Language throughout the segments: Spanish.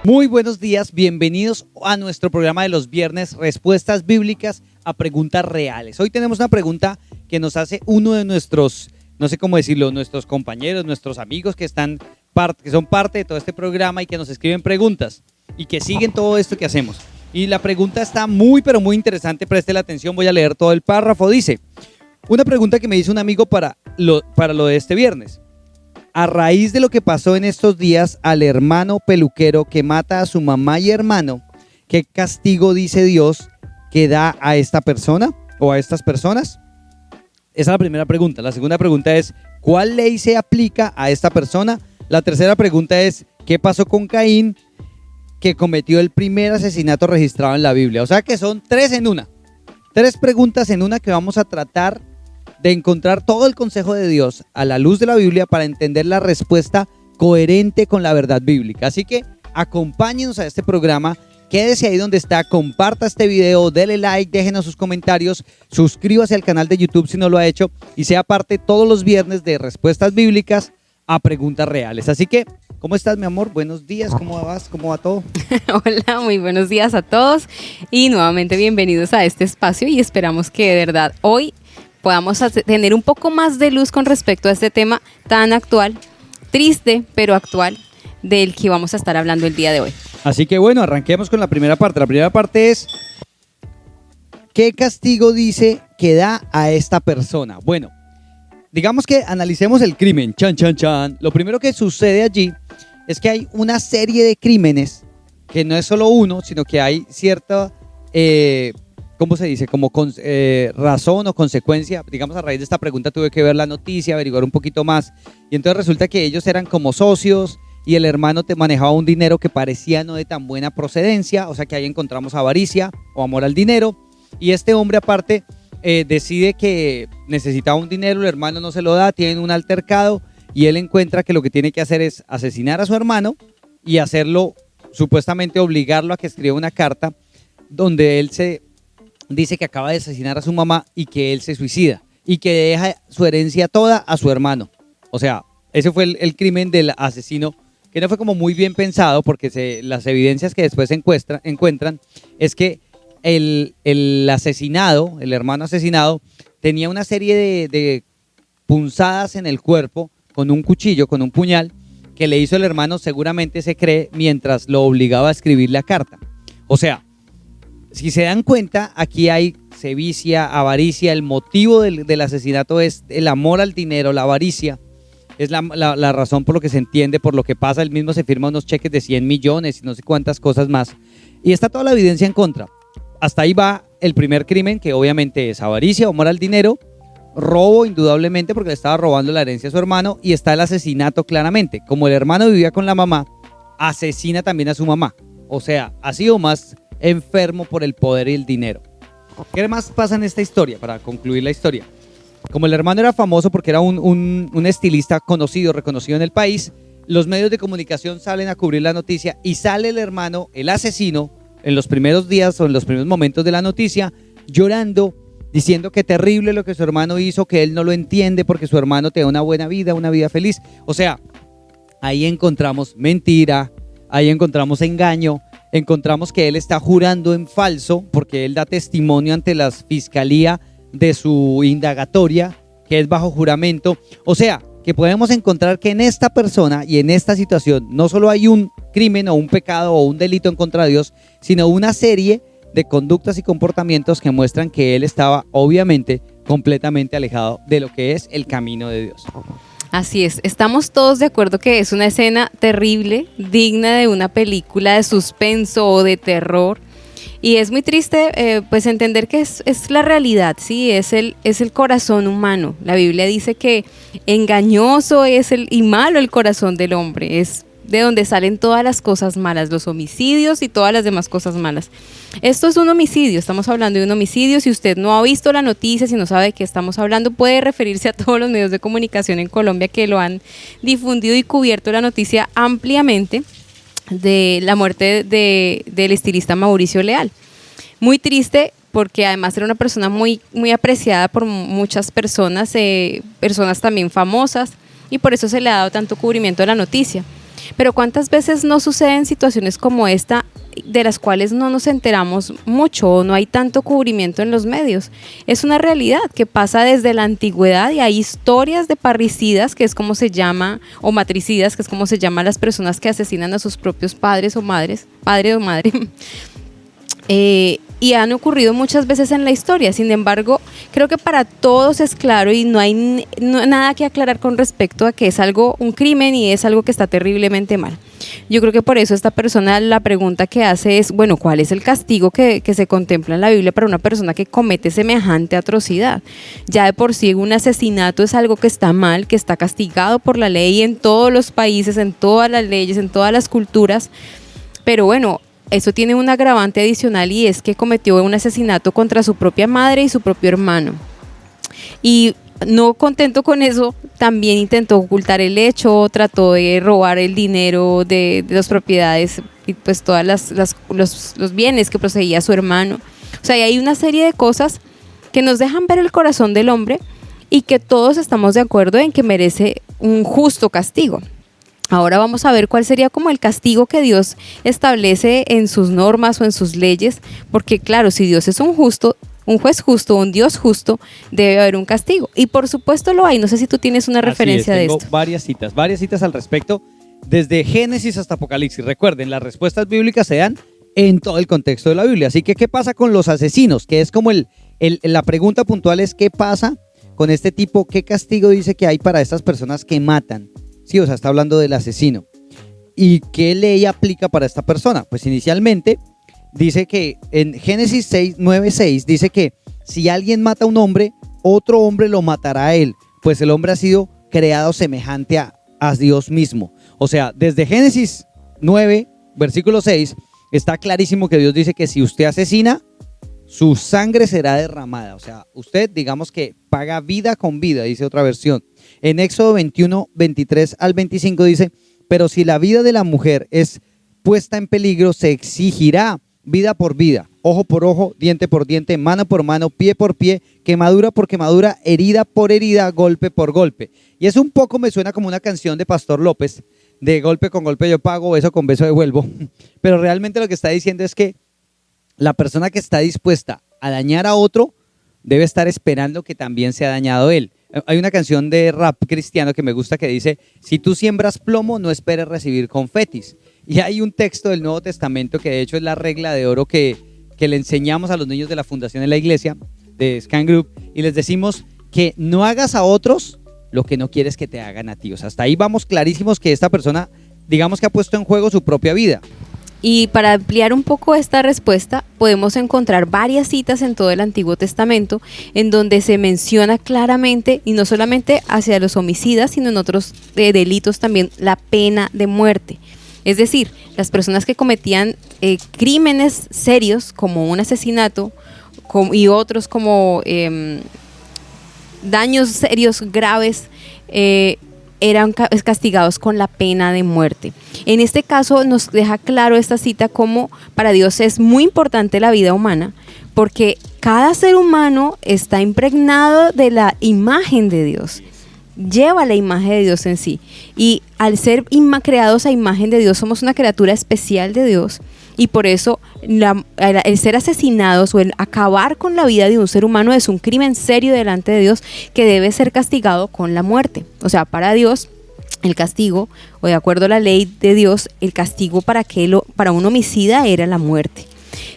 Muy buenos días, bienvenidos a nuestro programa de los viernes, Respuestas Bíblicas a Preguntas Reales. Hoy tenemos una pregunta que nos hace uno de nuestros, no sé cómo decirlo, nuestros compañeros, nuestros amigos que son parte de todo este programa y que nos escriben preguntas y que siguen todo esto que hacemos. Y la pregunta está pero muy interesante, preste la atención, voy a leer todo el párrafo. Dice, una pregunta que me hizo un amigo para lo de este viernes. A raíz de lo que pasó en estos días al hermano peluquero que mata a su mamá y hermano, ¿qué castigo dice Dios que da a esta persona o a estas personas? Esa es la primera pregunta. La segunda pregunta es, ¿cuál ley se aplica a esta persona? La tercera pregunta es, ¿qué pasó con Caín, que cometió el primer asesinato registrado en la Biblia? O sea que son tres preguntas en una que vamos a tratar de encontrar todo el consejo de Dios a la luz de la Biblia para entender la respuesta coherente con la verdad bíblica. Así que acompáñenos a este programa, quédese ahí donde está, comparta este video, dele like, déjenos sus comentarios, suscríbase al canal de YouTube si no lo ha hecho y sea parte todos los viernes de Respuestas Bíblicas a Preguntas Reales. Así que, ¿cómo estás, mi amor? Buenos días, ¿cómo vas? ¿Cómo va todo? Hola, muy buenos días a todos y nuevamente bienvenidos a este espacio y esperamos que de verdad hoy podamos tener un poco más de luz con respecto a este tema tan actual, triste pero actual, del que vamos a estar hablando el día de hoy. Así que bueno, arranquemos con la primera parte. La primera parte es, ¿qué castigo dice que da a esta persona? Bueno, digamos que analicemos el crimen. Chan, chan, chan. Lo primero que sucede allí es que hay una serie de crímenes, que no es solo uno, sino que hay cierta... ¿cómo se dice? Como razón o consecuencia. Digamos, a raíz de esta pregunta tuve que ver la noticia, averiguar un poquito más. Y entonces resulta que ellos eran como socios y el hermano te manejaba un dinero que parecía no de tan buena procedencia. O sea que ahí encontramos avaricia o amor al dinero. Y este hombre aparte decide que necesitaba un dinero, el hermano no se lo da, tienen un altercado y él encuentra que lo que tiene que hacer es asesinar a su hermano y hacerlo, supuestamente obligarlo a que escriba una carta donde él dice que acaba de asesinar a su mamá y que él se suicida y que deja su herencia toda a su hermano. O sea, ese fue el crimen del asesino, que no fue como muy bien pensado porque las evidencias que después se encuentran es que el asesinado, el hermano asesinado, tenía una serie de punzadas en el cuerpo con un cuchillo, con un puñal, que le hizo el hermano, seguramente se cree, mientras lo obligaba a escribir la carta. O sea, si se dan cuenta, aquí hay sevicia, avaricia. El motivo del asesinato es el amor al dinero, la avaricia. Es la razón por lo que se entiende, por lo que pasa. Él mismo se firma unos cheques de 100 millones y no sé cuántas cosas más. Y está toda la evidencia en contra. Hasta ahí va el primer crimen, que obviamente es avaricia, amor al dinero, robo indudablemente porque le estaba robando la herencia a su hermano, y está el asesinato claramente. Como el hermano vivía con la mamá, asesina también a su mamá. O sea, ha sido más enfermo por el poder y el dinero. ¿Qué más pasa en esta historia? Para concluir la historia, como el hermano era famoso porque era un estilista conocido, reconocido en el país, los medios de comunicación salen a cubrir la noticia y sale el hermano, el asesino, en los primeros días o en los primeros momentos de la noticia, llorando, diciendo que terrible lo que su hermano hizo, que él no lo entiende porque su hermano tenía una buena vida, una vida feliz. O sea, ahí encontramos mentira, ahí encontramos engaño, encontramos que él está jurando en falso porque él da testimonio ante la fiscalía de su indagatoria, que es bajo juramento. O sea, que podemos encontrar que en esta persona y en esta situación no solo hay un crimen o un pecado o un delito en contra de Dios, sino una serie de conductas y comportamientos que muestran que él estaba obviamente completamente alejado de lo que es el camino de Dios. Así es, estamos todos de acuerdo que es una escena terrible, digna de una película de suspenso o de terror. Y es muy triste pues entender que es la realidad, ¿sí? Es el corazón humano. La Biblia dice que engañoso y malo el corazón del hombre. Es de donde salen todas las cosas malas, los homicidios y todas las demás cosas malas. Esto es un homicidio, estamos hablando de un homicidio. Si usted no ha visto la noticia, si no sabe de qué estamos hablando, puede referirse a todos los medios de comunicación en Colombia que lo han difundido y cubierto la noticia ampliamente de la muerte del estilista Mauricio Leal. Muy triste porque además era una persona muy, muy apreciada por muchas personas, personas también famosas, y por eso se le ha dado tanto cubrimiento a la noticia. Pero ¿cuántas veces no suceden situaciones como esta de las cuales no nos enteramos mucho o no hay tanto cubrimiento en los medios? Es una realidad que pasa desde la antigüedad y hay historias de parricidas, que es como se llama, o matricidas, que es como se llama a las personas que asesinan a sus propios padres o madres, padre o madre. Y han ocurrido muchas veces en la historia. Sin embargo, creo que para todos es claro y no hay nada que aclarar con respecto a que es algo, un crimen y es algo que está terriblemente mal. Yo creo que por eso esta persona, la pregunta que hace es, bueno, ¿cuál es el castigo que se contempla en la Biblia para una persona que comete semejante atrocidad? Ya de por sí un asesinato es algo que está mal, que está castigado por la ley en todos los países, en todas las leyes, en todas las culturas, pero bueno, eso tiene un agravante adicional y es que cometió un asesinato contra su propia madre y su propio hermano. Y no contento con eso, también intentó ocultar el hecho, trató de robar el dinero de las propiedades y pues todas los bienes que poseía su hermano. O sea, hay una serie de cosas que nos dejan ver el corazón del hombre y que todos estamos de acuerdo en que merece un justo castigo. Ahora vamos a ver cuál sería como el castigo que Dios establece en sus normas o en sus leyes, porque claro, si Dios es un juez justo, un Dios justo, debe haber un castigo. Y por supuesto lo hay. No sé si tú tienes una referencia de esto. Tengo varias citas al respecto, desde Génesis hasta Apocalipsis. Recuerden, las respuestas bíblicas se dan en todo el contexto de la Biblia. Así que, ¿qué pasa con los asesinos? Que es como la pregunta puntual es, ¿qué pasa con este tipo? ¿Qué castigo dice que hay para estas personas que matan? Sí, o sea, está hablando del asesino. ¿Y qué ley aplica para esta persona? Pues inicialmente dice que en Génesis 9:6 dice que si alguien mata a un hombre, otro hombre lo matará a él, pues el hombre ha sido creado semejante a Dios mismo. O sea, desde Génesis 9, versículo 6, está clarísimo que Dios dice que si usted asesina, su sangre será derramada. O sea, usted digamos que paga vida con vida, dice otra versión. En Éxodo 21, 23 al 25 dice, pero si la vida de la mujer es puesta en peligro, se exigirá vida por vida, ojo por ojo, diente por diente, mano por mano, pie por pie, quemadura por quemadura, herida por herida, golpe por golpe. Y eso un poco me suena como una canción de Pastor López, de golpe con golpe yo pago, beso con beso devuelvo. Pero realmente lo que está diciendo es que la persona que está dispuesta a dañar a otro debe estar esperando que también sea dañado él. Hay una canción de rap cristiano que me gusta que dice, si tú siembras plomo, no esperes recibir confetis. Y hay un texto del Nuevo Testamento que de hecho es la regla de oro que le enseñamos a los niños de la fundación de la iglesia, de Scan Group, y les decimos que no hagas a otros lo que no quieres que te hagan a ti. O sea, hasta ahí vamos clarísimos que esta persona, digamos que ha puesto en juego su propia vida. Y para ampliar un poco esta respuesta, podemos encontrar varias citas en todo el Antiguo Testamento en donde se menciona claramente, y no solamente hacia los homicidas, sino en otros delitos también, la pena de muerte. Es decir, las personas que cometían crímenes serios como un asesinato y otros como daños serios graves, eran castigados con la pena de muerte. En este caso nos deja claro esta cita como para Dios es muy importante la vida humana, porque cada ser humano está impregnado de la imagen de Dios, lleva la imagen de Dios en sí, y al ser creados a imagen de Dios somos una criatura especial de Dios. Y por eso el ser asesinados o el acabar con la vida de un ser humano es un crimen serio delante de Dios que debe ser castigado con la muerte. O sea, para Dios el castigo, o de acuerdo a la ley de Dios, el castigo para un homicida era la muerte.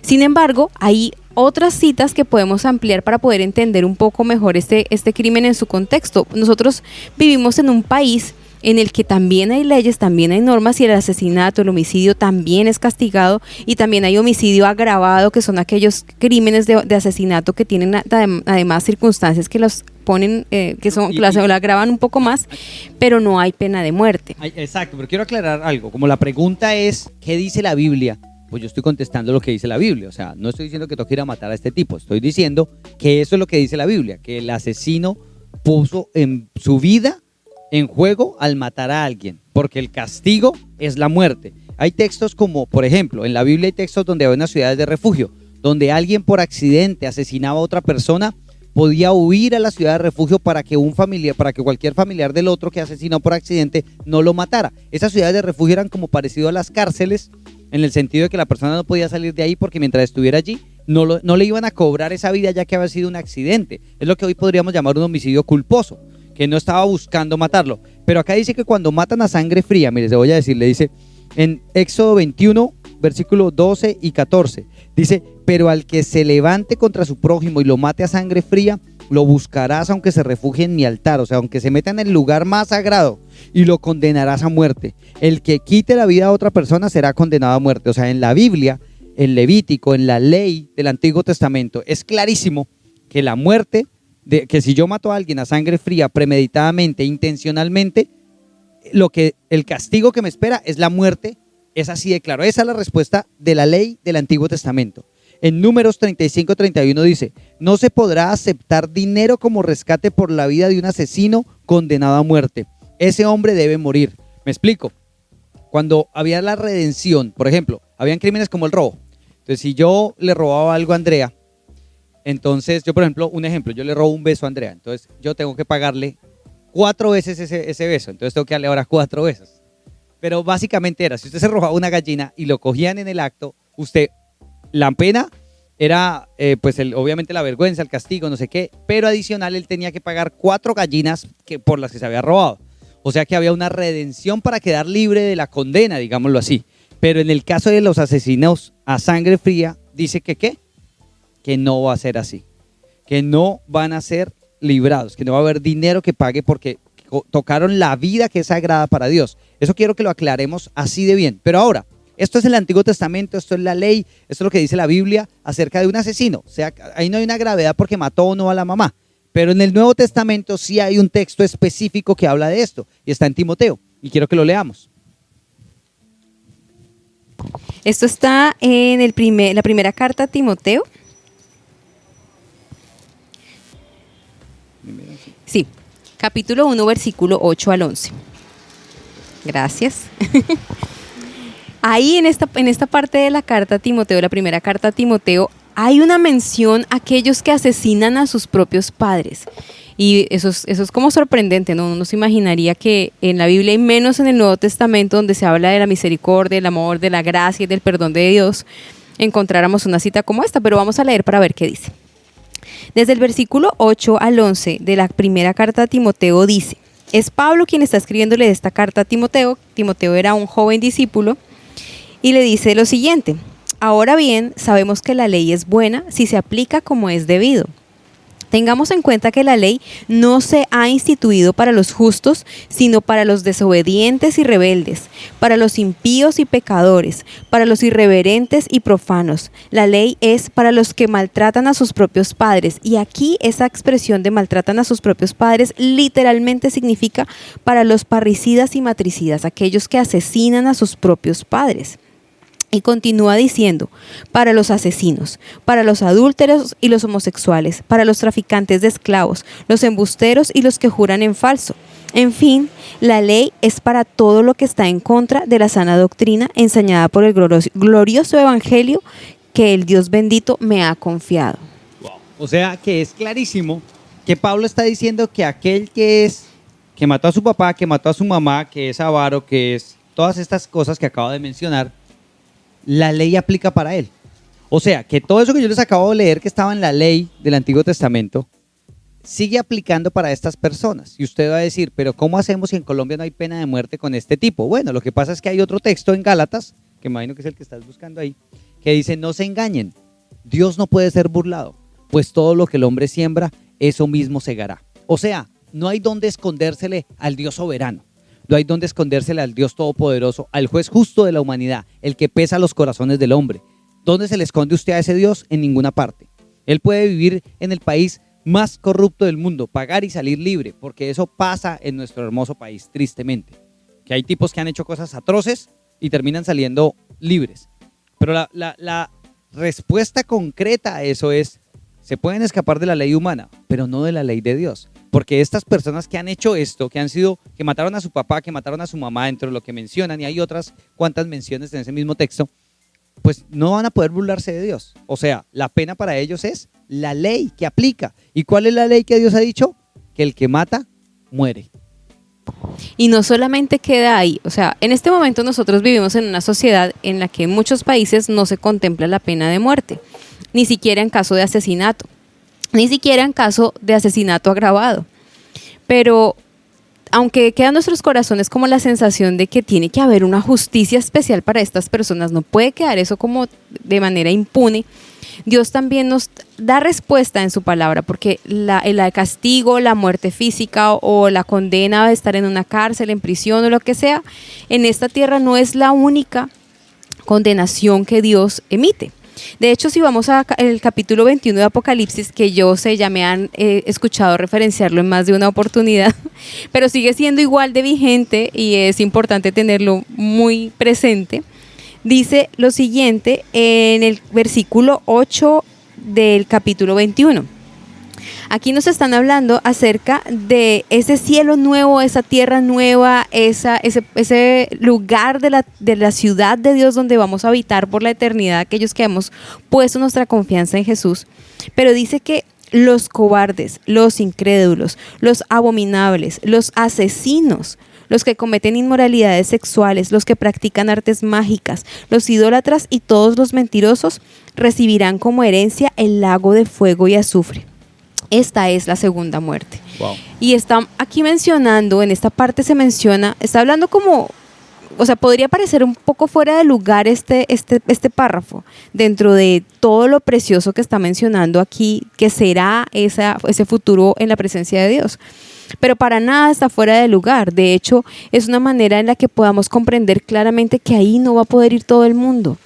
Sin embargo, hay otras citas que podemos ampliar para poder entender un poco mejor este crimen en su contexto. Nosotros vivimos en un país en el que también hay leyes, también hay normas y el asesinato, el homicidio también es castigado, y también hay homicidio agravado, que son aquellos crímenes de asesinato que tienen además circunstancias que los ponen, lo agravan un poco más, pero no hay pena de muerte. Exacto, pero quiero aclarar algo, como la pregunta es, ¿qué dice la Biblia? Pues yo estoy contestando lo que dice la Biblia, o sea, no estoy diciendo que toque ir a matar a este tipo, estoy diciendo que eso es lo que dice la Biblia, que el asesino puso en su vida en juego al matar a alguien, porque el castigo es la muerte. Hay textos como, por ejemplo, en la Biblia hay textos donde hay unas ciudades de refugio, donde alguien por accidente asesinaba a otra persona, podía huir a la ciudad de refugio para que cualquier familiar del otro que asesinó por accidente no lo matara. Esas ciudades de refugio eran como parecido a las cárceles, en el sentido de que la persona no podía salir de ahí porque mientras estuviera allí no le iban a cobrar esa vida ya que había sido un accidente. Es lo que hoy podríamos llamar un homicidio culposo, que no estaba buscando matarlo. Pero acá dice que cuando matan a sangre fría, mire, se voy a decir, le dice en Éxodo 21, versículos 12 y 14, dice: pero al que se levante contra su prójimo y lo mate a sangre fría, lo buscarás aunque se refugie en mi altar, o sea, aunque se meta en el lugar más sagrado, y lo condenarás a muerte. El que quite la vida a otra persona será condenado a muerte. O sea, en la Biblia, en Levítico, en la ley del Antiguo Testamento, es clarísimo que la muerte, que si yo mato a alguien a sangre fría, premeditadamente, intencionalmente, el castigo que me espera es la muerte. Es así de claro. Esa es la respuesta de la ley del Antiguo Testamento. En Números 35-31 dice: no se podrá aceptar dinero como rescate por la vida de un asesino condenado a muerte. Ese hombre debe morir. Me explico. Cuando había la redención, por ejemplo, habían crímenes como el robo. Entonces, si yo le robaba algo a Andrea, entonces yo, por ejemplo, yo le robo un beso a Andrea. Entonces, yo tengo que pagarle 4 veces ese beso. Entonces, tengo que darle ahora 4 besos. Pero básicamente era, si usted se robaba una gallina y lo cogían en el acto, la pena era, obviamente la vergüenza, el castigo, no sé qué, pero adicional él tenía que pagar 4 gallinas por las que se había robado. O sea que había una redención para quedar libre de la condena, digámoslo así. Pero en el caso de los asesinos a sangre fría, dice que no va a ser así, que no van a ser librados, que no va a haber dinero que pague porque tocaron la vida que es sagrada para Dios. Eso quiero que lo aclaremos así de bien. Pero ahora, esto es el Antiguo Testamento, esto es la ley, esto es lo que dice la Biblia acerca de un asesino. O sea, ahí no hay una gravedad porque mató o no a la mamá. Pero en el Nuevo Testamento sí hay un texto específico que habla de esto, y está en Timoteo, y quiero que lo leamos. Esto está en la primera carta a Timoteo. Sí, capítulo 1, versículo 8 al 11. Gracias. Ahí en esta parte de la carta a Timoteo, la primera carta a Timoteo, hay una mención a aquellos que asesinan a sus propios padres. Y eso es como sorprendente, ¿no? Uno no se imaginaría que en la Biblia y menos en el Nuevo Testamento, donde se habla de la misericordia, del amor, de la gracia y del perdón de Dios, encontráramos una cita como esta, pero vamos a leer para ver qué dice. Desde el versículo 8 al 11 de la primera carta a Timoteo dice: es Pablo quien está escribiéndole esta carta a Timoteo. Timoteo era un joven discípulo y le dice lo siguiente: ahora bien, sabemos que la ley es buena si se aplica como es debido. Tengamos en cuenta que la ley no se ha instituido para los justos, sino para los desobedientes y rebeldes, para los impíos y pecadores, para los irreverentes y profanos. La ley es para los que maltratan a sus propios padres. Y aquí esa expresión de maltratan a sus propios padres literalmente significa para los parricidas y matricidas, aquellos que asesinan a sus propios padres. Y continúa diciendo: para los asesinos, para los adúlteros y los homosexuales, para los traficantes de esclavos, los embusteros y los que juran en falso. En fin, la ley es para todo lo que está en contra de la sana doctrina enseñada por el glorioso evangelio que el Dios bendito me ha confiado. Wow. O sea que es clarísimo que Pablo está diciendo que aquel que mató a su papá, que mató a su mamá, que es avaro, que es todas estas cosas que acabo de mencionar, la ley aplica para él. O sea, que todo eso que yo les acabo de leer que estaba en la ley del Antiguo Testamento sigue aplicando para estas personas. Y usted va a decir, pero ¿cómo hacemos si en Colombia no hay pena de muerte con este tipo? Bueno, lo que pasa es que hay otro texto en Gálatas, que imagino que es el que estás buscando ahí, que dice: no se engañen, Dios no puede ser burlado, pues todo lo que el hombre siembra, eso mismo segará. O sea, no hay donde escondérsele al Dios soberano. No hay donde escondérsele al Dios todopoderoso, al juez justo de la humanidad, el que pesa los corazones del hombre. ¿Dónde se le esconde usted a ese Dios? En ninguna parte. Él puede vivir en el país más corrupto del mundo, pagar y salir libre, porque eso pasa en nuestro hermoso país, tristemente. Que hay tipos que han hecho cosas atroces y terminan saliendo libres. Pero la respuesta concreta a eso es: se pueden escapar de la ley humana, pero no de la ley de Dios. Porque estas personas que han hecho esto, que mataron a su papá, que mataron a su mamá, dentro de lo que mencionan, y hay otras cuantas menciones en ese mismo texto, pues no van a poder burlarse de Dios. O sea, la pena para ellos es la ley que aplica. ¿Y cuál es la ley que Dios ha dicho? Que el que mata, muere. Y no solamente queda ahí, o sea, en este momento nosotros vivimos en una sociedad en la que en muchos países no se contempla la pena de muerte, ni siquiera en caso de asesinato, ni siquiera en caso de asesinato agravado. Pero aunque queda en nuestros corazones como la sensación de que tiene que haber una justicia especial para estas personas, no puede quedar eso como de manera impune. Dios también nos da respuesta en su palabra, porque el castigo, la muerte física o la condena de estar en una cárcel, en prisión o lo que sea, en esta tierra no es la única condenación que Dios emite. De hecho, si vamos al capítulo 21 de Apocalipsis, que yo sé, ya me han escuchado referenciarlo en más de una oportunidad, pero sigue siendo igual de vigente y es importante tenerlo muy presente. Dice lo siguiente en el versículo 8 del capítulo 21. Aquí nos están hablando acerca de ese cielo nuevo, esa tierra nueva, ese lugar de la ciudad de Dios donde vamos a habitar por la eternidad, aquellos que hemos puesto nuestra confianza en Jesús. Pero dice que los cobardes, los incrédulos, los abominables, los asesinos, los que cometen inmoralidades sexuales, los que practican artes mágicas, los idólatras y todos los mentirosos recibirán como herencia el lago de fuego y azufre. Esta es la segunda muerte. Wow. Y está aquí mencionando, en esta parte se menciona, está hablando como, o sea, podría parecer un poco fuera de lugar este párrafo dentro de todo lo precioso que está mencionando aquí, que será ese futuro en la presencia de Dios. Pero para nada está fuera de lugar. De hecho, es una manera en la que podamos comprender claramente que ahí no va a poder ir todo el mundo.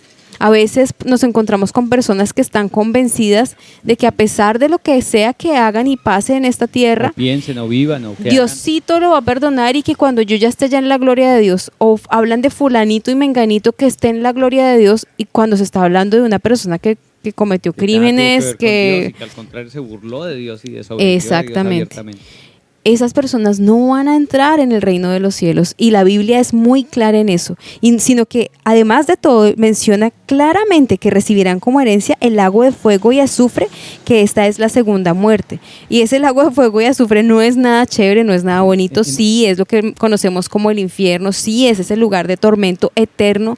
A veces nos encontramos con personas que están convencidas de que a pesar de lo que sea que hagan y pase en esta tierra, o piensen o vivan o que Diosito lo va a perdonar y que cuando yo ya esté ya en la gloria de Dios, o hablan de fulanito y menganito que esté en la gloria de Dios, y cuando se está hablando de una persona que cometió crímenes, que al contrario se burló de Dios y desobedeció exactamente. a Dios abiertamente. Esas personas no van a entrar en el reino de los cielos, y la Biblia es muy clara en eso, sino que además de todo menciona claramente que recibirán como herencia el lago de fuego y azufre, que esta es la segunda muerte. Y ese lago de fuego y azufre no es nada chévere, no es nada bonito, sí es lo que conocemos como el infierno, sí es ese lugar de tormento eterno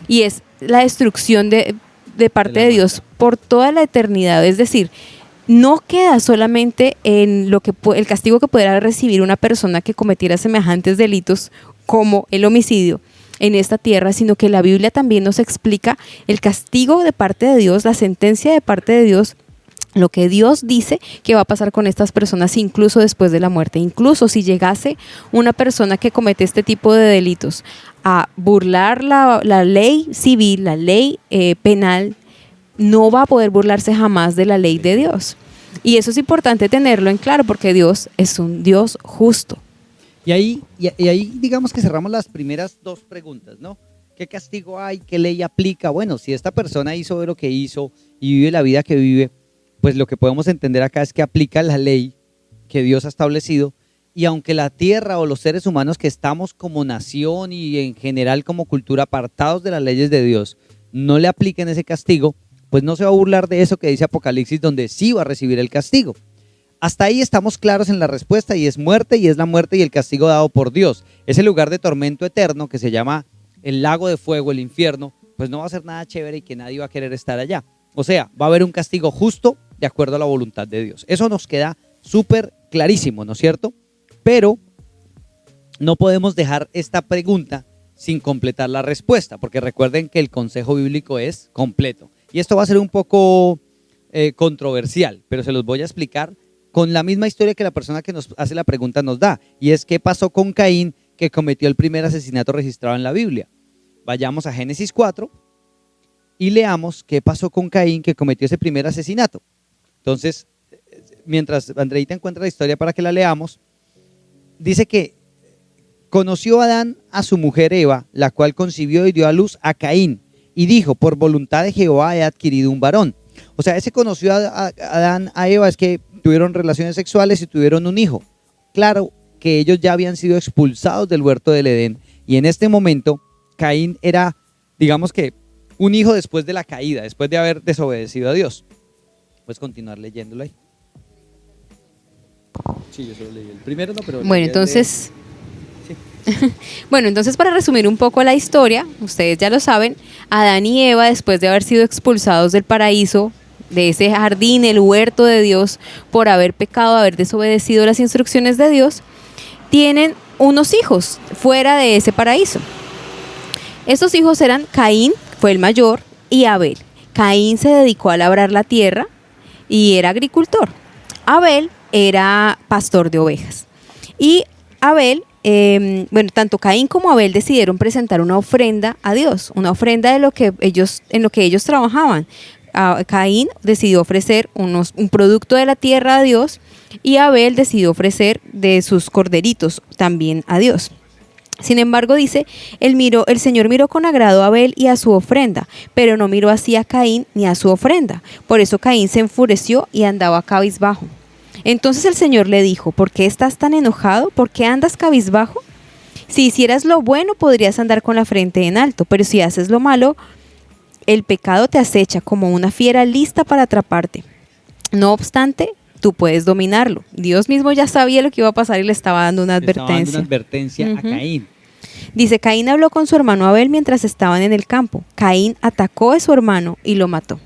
y es la destrucción de parte de Dios por toda la eternidad. Es decir, no queda solamente en el castigo que pudiera recibir una persona que cometiera semejantes delitos como el homicidio en esta tierra, sino que la Biblia también nos explica el castigo de parte de Dios, la sentencia de parte de Dios, lo que Dios dice que va a pasar con estas personas incluso después de la muerte. Incluso si llegase una persona que comete este tipo de delitos a burlar la ley civil, la ley penal, no va a poder burlarse jamás de la ley de Dios. Y eso es importante tenerlo en claro, porque Dios es un Dios justo. Y ahí digamos que cerramos las primeras dos preguntas, ¿no? ¿Qué castigo hay? ¿Qué ley aplica? Bueno, si esta persona hizo lo que hizo y vive la vida que vive, pues lo que podemos entender acá es que aplica la ley que Dios ha establecido. Y aunque la tierra o los seres humanos que estamos como nación y en general como cultura apartados de las leyes de Dios no le apliquen ese castigo, pues no se va a burlar de eso que dice Apocalipsis, donde sí va a recibir el castigo. Hasta ahí estamos claros en la respuesta, y es muerte, y es la muerte y el castigo dado por Dios. Ese lugar de tormento eterno que se llama el lago de fuego, el infierno, pues no va a ser nada chévere y que nadie va a querer estar allá. O sea, va a haber un castigo justo de acuerdo a la voluntad de Dios. Eso nos queda súper clarísimo, ¿no es cierto? Pero no podemos dejar esta pregunta sin completar la respuesta, porque recuerden que el consejo bíblico es completo. Y esto va a ser un poco controversial, pero se los voy a explicar con la misma historia que la persona que nos hace la pregunta nos da. Y es qué pasó con Caín, que cometió el primer asesinato registrado en la Biblia. Vayamos a Génesis 4 y leamos qué pasó con Caín, que cometió ese primer asesinato. Entonces, mientras Andreita encuentra la historia para que la leamos, dice que conoció Adán a su mujer Eva, la cual concibió y dio a luz a Caín. Y dijo, por voluntad de Jehová he adquirido un varón. O sea, ese conoció a Adán, a Eva, es que tuvieron relaciones sexuales y tuvieron un hijo. Claro que ellos ya habían sido expulsados del huerto del Edén. Y en este momento, Caín era, digamos que, un hijo después de la caída, después de haber desobedecido a Dios. Puedes continuar leyéndolo ahí. Sí, yo solo leí el primero, no, pero... Bueno, entonces... Bueno, entonces para resumir un poco la historia, ustedes ya lo saben, Adán y Eva, después de haber sido expulsados del paraíso, de ese jardín, el huerto de Dios, por haber pecado, haber desobedecido las instrucciones de Dios, tienen unos hijos fuera de ese paraíso. Estos hijos eran Caín, fue el mayor, y Abel. Caín se dedicó a labrar la tierra y era agricultor. Abel era pastor de ovejas. Y Abel, tanto Caín como Abel decidieron presentar una ofrenda a Dios, una ofrenda en lo que ellos trabajaban. Caín decidió ofrecer un producto de la tierra a Dios y Abel decidió ofrecer de sus corderitos también a Dios. Sin embargo, dice, el Señor miró con agrado a Abel y a su ofrenda, pero no miró así a Caín ni a su ofrenda. Por eso Caín se enfureció y andaba cabizbajo. Entonces el Señor le dijo, ¿por qué estás tan enojado? ¿Por qué andas cabizbajo? Si hicieras lo bueno, podrías andar con la frente en alto, pero si haces lo malo, el pecado te acecha como una fiera lista para atraparte. No obstante, tú puedes dominarlo. Dios mismo ya sabía lo que iba a pasar y le estaba dando una advertencia. A Caín. Dice, Caín habló con su hermano Abel mientras estaban en el campo. Caín atacó a su hermano y lo mató.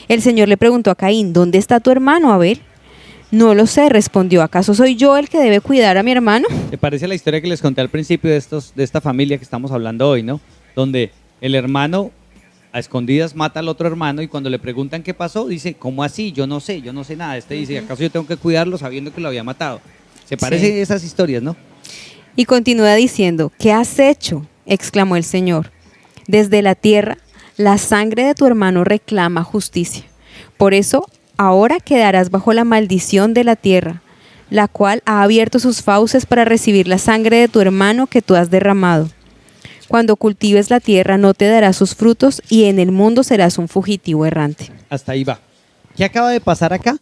El Señor le preguntó a Caín, ¿dónde está tu hermano Abel? No lo sé, respondió. ¿Acaso soy yo el que debe cuidar a mi hermano? ¿Te parece la historia que les conté al principio de esta familia que estamos hablando hoy, no? Donde el hermano a escondidas mata al otro hermano y cuando le preguntan qué pasó, dice, ¿cómo así? Yo no sé nada. Dice, ¿acaso yo tengo que cuidarlo sabiendo que lo había matado? Se parecen esas historias, ¿no? Y continúa diciendo, ¿qué has hecho? Exclamó el Señor. Desde la tierra, la sangre de tu hermano reclama justicia. Por eso, ahora quedarás bajo la maldición de la tierra, la cual ha abierto sus fauces para recibir la sangre de tu hermano que tú has derramado. Cuando cultives la tierra no te dará sus frutos y en el mundo serás un fugitivo errante. Hasta ahí va. ¿Qué acaba de pasar acá?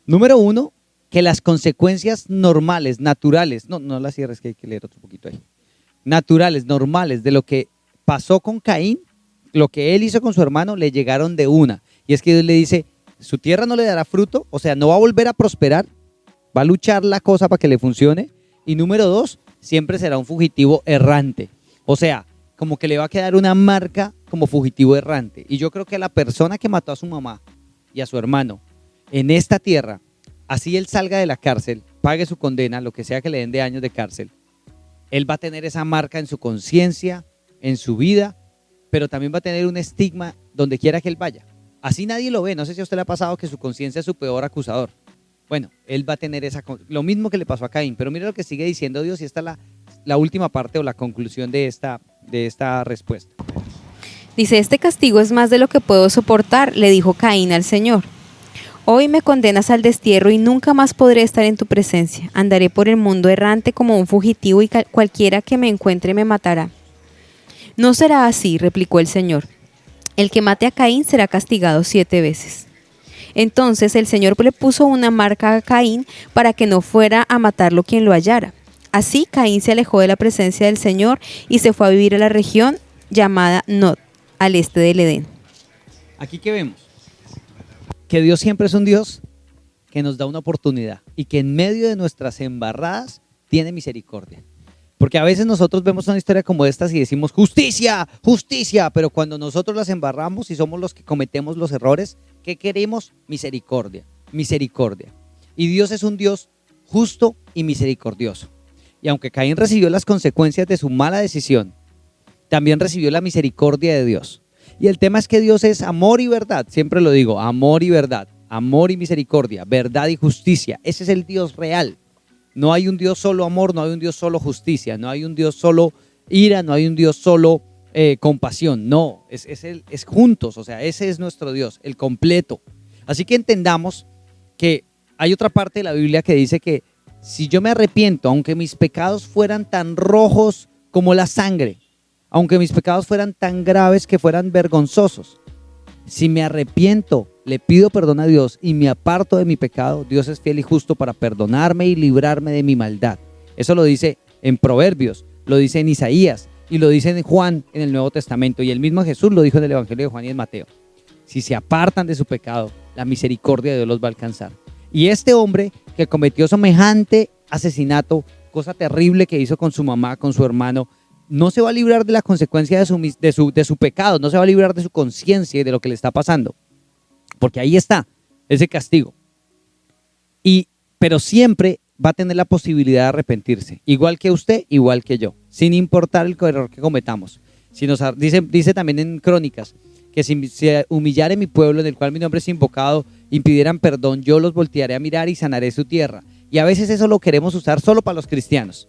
Número 1, que las consecuencias normales, naturales, no las cierres que hay que leer otro poquito ahí, naturales, normales de lo que pasó con Caín, lo que él hizo con su hermano, le llegaron de una. Y es que Dios le dice, su tierra no le dará fruto, o sea, no va a volver a prosperar, va a luchar la cosa para que le funcione. Y número 2, siempre será un fugitivo errante. O sea, como que le va a quedar una marca como fugitivo errante. Y yo creo que la persona que mató a su mamá y a su hermano en esta tierra, así él salga de la cárcel, pague su condena, lo que sea que le den de años de cárcel, él va a tener esa marca en su conciencia, en su vida, pero también va a tener un estigma donde quiera que él vaya. Así nadie lo ve. No sé si a usted le ha pasado que su conciencia es su peor acusador. Bueno, él va a tener lo mismo que le pasó a Caín. Pero mira lo que sigue diciendo Dios y esta es la última parte o la conclusión de esta respuesta. Dice, este castigo es más de lo que puedo soportar, le dijo Caín al Señor. Hoy me condenas al destierro y nunca más podré estar en tu presencia. Andaré por el mundo errante como un fugitivo y cualquiera que me encuentre me matará. No será así, replicó el Señor. El que mate a Caín será castigado 7 veces. Entonces el Señor le puso una marca a Caín para que no fuera a matarlo quien lo hallara. Así Caín se alejó de la presencia del Señor y se fue a vivir a la región llamada Nod, al este del Edén. Aquí que vemos que Dios siempre es un Dios que nos da una oportunidad y que en medio de nuestras embarradas tiene misericordia. Porque a veces nosotros vemos una historia como estas y decimos justicia, justicia, pero cuando nosotros las embarramos y somos los que cometemos los errores, ¿qué queremos? Misericordia, misericordia. Y Dios es un Dios justo y misericordioso. Y aunque Caín recibió las consecuencias de su mala decisión, también recibió la misericordia de Dios. Y el tema es que Dios es amor y verdad, siempre lo digo, amor y verdad, amor y misericordia, verdad y justicia. Ese es el Dios real. No hay un Dios solo amor, no hay un Dios solo justicia, no hay un Dios solo ira, no hay un Dios solo compasión. No, es juntos, o sea, ese es nuestro Dios, el completo. Así que entendamos que hay otra parte de la Biblia que dice que si yo me arrepiento, aunque mis pecados fueran tan rojos como la sangre, aunque mis pecados fueran tan graves que fueran vergonzosos, si me arrepiento, le pido perdón a Dios y me aparto de mi pecado, Dios es fiel y justo para perdonarme y librarme de mi maldad. Eso lo dice en Proverbios, lo dice en Isaías, y lo dice en Juan en el Nuevo Testamento, y el mismo Jesús lo dijo en el Evangelio de Juan y en Mateo. Si se apartan de su pecado, la misericordia de Dios los va a alcanzar. Y este hombre que cometió semejante asesinato, cosa terrible que hizo con su mamá, con su hermano, no se va a librar de la consecuencia de su pecado, no se va a librar de su conciencia y de lo que le está pasando. Porque ahí está ese castigo. Pero siempre va a tener la posibilidad de arrepentirse, igual que usted, igual que yo, sin importar el error que cometamos. Dice también en Crónicas que si se humillare mi pueblo en el cual mi nombre es invocado, impidieran perdón, yo los voltearé a mirar y sanaré su tierra. Y a veces eso lo queremos usar solo para los cristianos.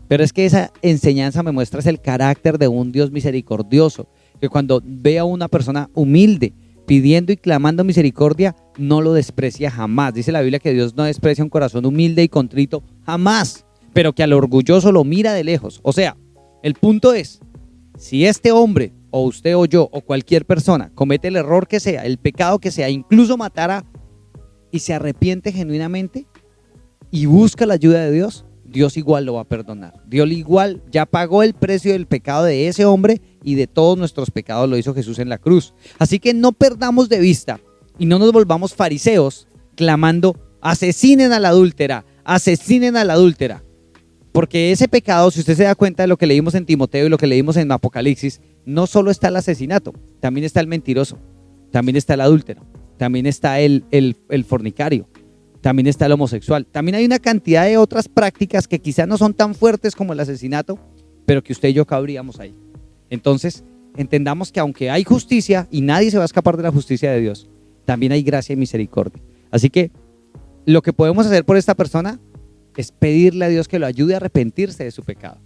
Pero es que esa enseñanza me muestra es el carácter de un Dios misericordioso, que cuando ve a una persona humilde, pidiendo y clamando misericordia, no lo desprecia jamás. Dice la Biblia que Dios no desprecia un corazón humilde y contrito jamás, pero que al orgulloso lo mira de lejos. O sea, el punto es, si este hombre, o usted o yo, o cualquier persona, comete el error que sea, el pecado que sea, incluso matara, y se arrepiente genuinamente y busca la ayuda de Dios, Dios igual lo va a perdonar. Dios igual ya pagó el precio del pecado de ese hombre y de todos nuestros pecados lo hizo Jesús en la cruz. Así que no perdamos de vista y no nos volvamos fariseos clamando asesinen a la adúltera, asesinen a la adúltera. Porque ese pecado, si usted se da cuenta de lo que leímos en Timoteo y lo que leímos en Apocalipsis, no solo está el asesinato, también está el mentiroso, también está el adúltero, también está el fornicario, también está el homosexual. También hay una cantidad de otras prácticas que quizás no son tan fuertes como el asesinato, pero que usted y yo cabríamos ahí. Entonces, entendamos que aunque hay justicia y nadie se va a escapar de la justicia de Dios, también hay gracia y misericordia. Así que lo que podemos hacer por esta persona es pedirle a Dios que lo ayude a arrepentirse de su pecado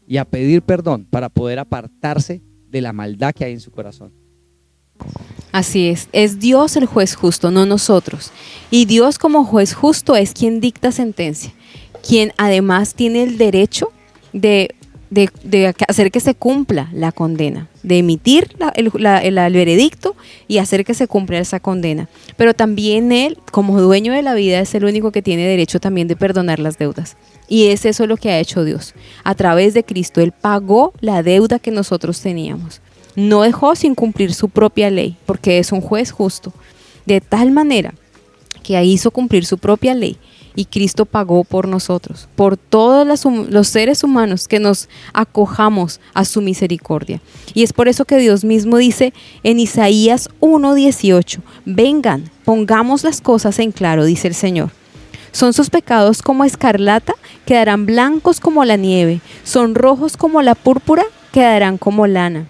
y a pedir perdón para poder apartarse de la maldad que hay en su corazón. Así es Dios el juez justo, no nosotros. Y Dios como juez justo es quien dicta sentencia, quien además tiene el derecho de hacer que se cumpla la condena, de emitir el veredicto y hacer que se cumpla esa condena. Pero también Él, como dueño de la vida, es el único que tiene derecho también de perdonar las deudas. Y es eso lo que ha hecho Dios. A través de Cristo, Él pagó la deuda que nosotros teníamos. No dejó sin cumplir su propia ley, porque es un juez justo. De tal manera que hizo cumplir su propia ley. Y Cristo pagó por nosotros, por todos los seres humanos que nos acojamos a su misericordia. Y es por eso que Dios mismo dice en Isaías 1:18, vengan, pongamos las cosas en claro, dice el Señor. Son sus pecados como escarlata, quedarán blancos como la nieve, son rojos como la púrpura, quedarán como lana.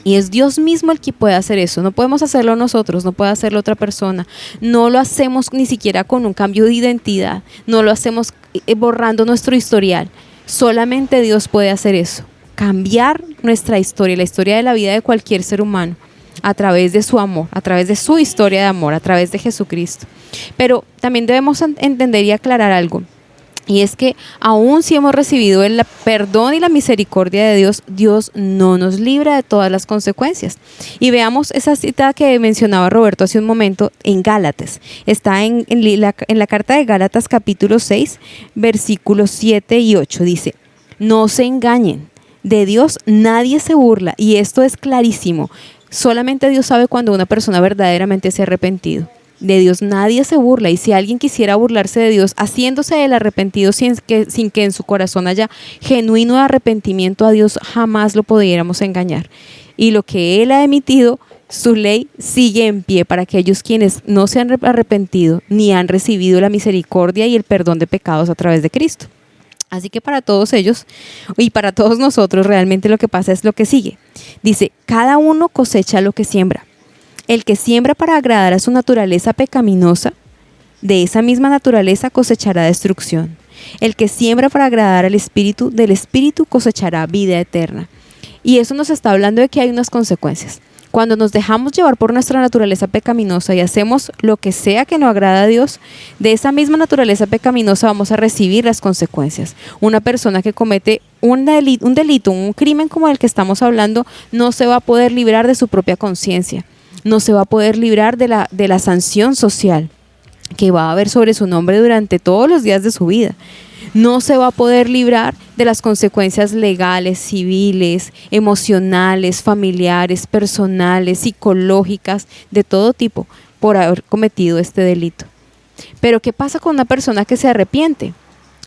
Y es Dios mismo el que puede hacer eso. No podemos hacerlo nosotros, no puede hacerlo otra persona. No lo hacemos ni siquiera con un cambio de identidad. No lo hacemos borrando nuestro historial. Solamente Dios puede hacer eso. Cambiar nuestra historia, la historia de la vida de cualquier ser humano, a través de su amor, a través de su historia de amor, a través de Jesucristo. Pero también debemos entender y aclarar algo. Y es que aún si hemos recibido el perdón y la misericordia de Dios, Dios no nos libra de todas las consecuencias. Y veamos esa cita que mencionaba Roberto hace un momento en Gálatas. Está en la carta de Gálatas capítulo 6, versículos 7 y 8. Dice, no se engañen, de Dios nadie se burla. Y esto es clarísimo. Solamente Dios sabe cuando una persona verdaderamente se ha arrepentido. De Dios nadie se burla, y si alguien quisiera burlarse de Dios haciéndose el arrepentido sin que en su corazón haya genuino arrepentimiento a Dios, jamás lo pudiéramos engañar. Y lo que Él ha emitido, su ley sigue en pie para aquellos quienes no se han arrepentido ni han recibido la misericordia y el perdón de pecados a través de Cristo. Así que para todos ellos y para todos nosotros realmente lo que pasa es lo que sigue. Dice, cada uno cosecha lo que siembra. El que siembra para agradar a su naturaleza pecaminosa, de esa misma naturaleza cosechará destrucción. El que siembra para agradar al Espíritu, del Espíritu cosechará vida eterna. Y eso nos está hablando de que hay unas consecuencias. Cuando nos dejamos llevar por nuestra naturaleza pecaminosa y hacemos lo que sea que no agrada a Dios, de esa misma naturaleza pecaminosa vamos a recibir las consecuencias. Una persona que comete un delito, un crimen como el que estamos hablando, no se va a poder librar de su propia conciencia. No se va a poder librar de la sanción social que va a haber sobre su nombre durante todos los días de su vida. no se va a poder librar de las consecuencias legales, civiles, emocionales, familiares, personales, psicológicas, de todo tipo, por haber cometido este delito. Pero ¿qué pasa con una persona que se arrepiente?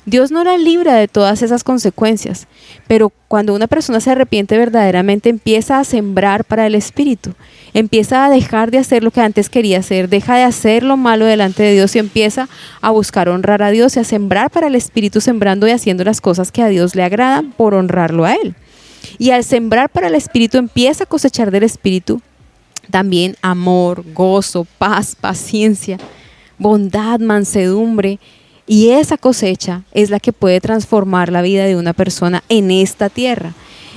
Dios no la libra de todas esas consecuencias, pero cuando una persona se arrepiente verdaderamente, empieza a sembrar para el Espíritu, empieza a dejar de hacer lo que antes quería hacer, deja de hacer lo malo delante de Dios y empieza a buscar honrar a Dios y a sembrar para el Espíritu, sembrando y haciendo las cosas que a Dios le agradan por honrarlo a Él. Y al sembrar para el Espíritu, empieza a cosechar del Espíritu también amor, gozo, paz, paciencia, bondad, mansedumbre. Y esa cosecha es la que puede transformar la vida de una persona en esta tierra.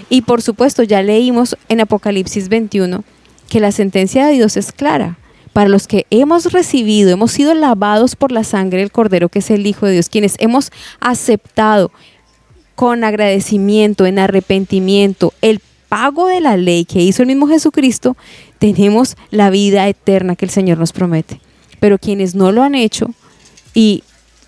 Y por supuesto, ya leímos en Apocalipsis 21 que la sentencia de Dios es clara. Para los que hemos recibido, hemos sido lavados por la sangre del Cordero, que es el Hijo de Dios, quienes hemos aceptado con agradecimiento, en arrepentimiento, el pago de la ley que hizo el mismo Jesucristo, tenemos la vida eterna que el Señor nos promete. Pero quienes no lo han hecho, y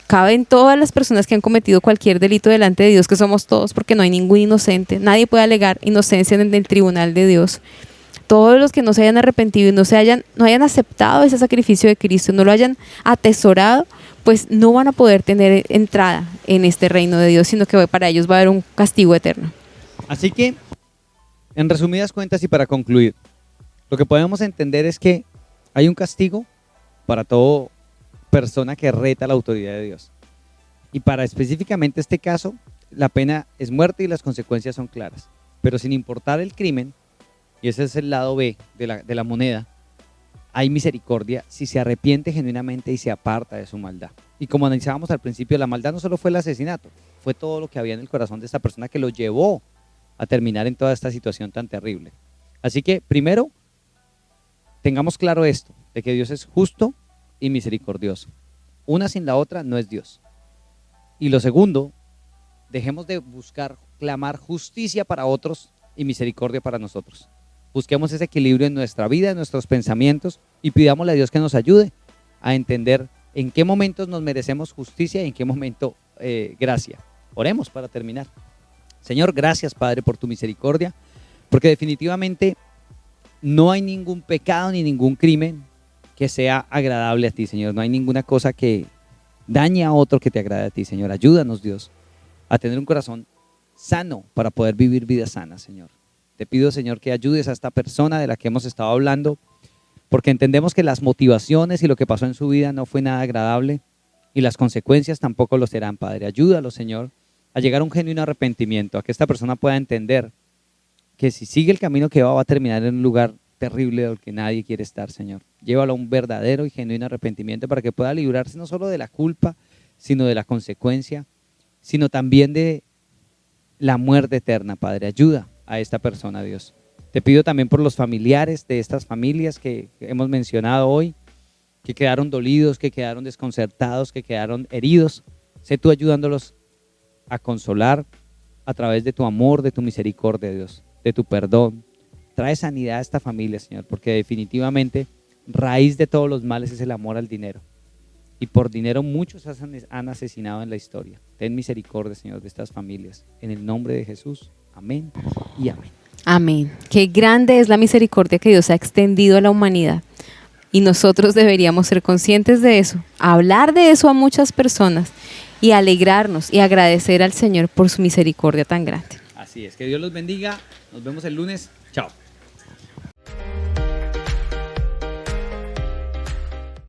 caben todas las personas que han cometido cualquier delito delante de Dios, que somos todos, porque no hay ningún inocente, nadie puede alegar inocencia en el tribunal de Dios. Todos los que no se hayan arrepentido y no hayan aceptado ese sacrificio de Cristo, no lo hayan atesorado, pues no van a poder tener entrada en este reino de Dios, sino que para ellos va a haber un castigo eterno. Así que, en resumidas cuentas y para concluir, lo que podemos entender es que hay un castigo para toda persona que reta la autoridad de Dios. Y para específicamente este caso, la pena es muerte y las consecuencias son claras. Pero sin importar el crimen, y ese es el lado B de la moneda, hay misericordia si se arrepiente genuinamente y se aparta de su maldad. Y como analizábamos al principio, la maldad no solo fue el asesinato, fue todo lo que había en el corazón de esta persona que lo llevó a terminar en toda esta situación tan terrible. Así que primero, tengamos claro esto, de que Dios es justo y misericordioso. Una sin la otra no es Dios. Y lo segundo, dejemos de buscar, clamar justicia para otros y misericordia para nosotros. Busquemos ese equilibrio en nuestra vida, en nuestros pensamientos, y pidámosle a Dios que nos ayude a entender en qué momentos nos merecemos justicia y en qué momento gracia. Oremos para terminar. Señor, gracias, Padre, por tu misericordia, porque definitivamente no hay ningún pecado ni ningún crimen que sea agradable a ti, Señor. No hay ninguna cosa que dañe a otro que te agrade a ti, Señor. Ayúdanos, Dios, a tener un corazón sano para poder vivir vidas sanas, Señor. Te pido, Señor, que ayudes a esta persona de la que hemos estado hablando, porque entendemos que las motivaciones y lo que pasó en su vida no fue nada agradable y las consecuencias tampoco lo serán, Padre. Ayúdalo, Señor, a llegar a un genuino arrepentimiento, a que esta persona pueda entender que si sigue el camino que va a terminar en un lugar terrible del que nadie quiere estar, Señor. Llévalo a un verdadero y genuino arrepentimiento para que pueda librarse no solo de la culpa, sino de la consecuencia, sino también de la muerte eterna, Padre. Ayuda a esta persona, Dios. Te pido también por los familiares de estas familias que hemos mencionado hoy, que quedaron dolidos, que quedaron desconcertados, que quedaron heridos. Sé tú ayudándolos a consolar a través de tu amor, de tu misericordia, Dios, de tu perdón. Trae sanidad a esta familia, Señor, porque definitivamente raíz de todos los males es el amor al dinero. Y por dinero muchos han asesinado en la historia. Ten misericordia, Señor, de estas familias. En el nombre de Jesús. Amén y amén. Amén. Qué grande es la misericordia que Dios ha extendido a la humanidad. Y nosotros deberíamos ser conscientes de eso, hablar de eso a muchas personas y alegrarnos y agradecer al Señor por su misericordia tan grande. Así es, que Dios los bendiga. Nos vemos el lunes.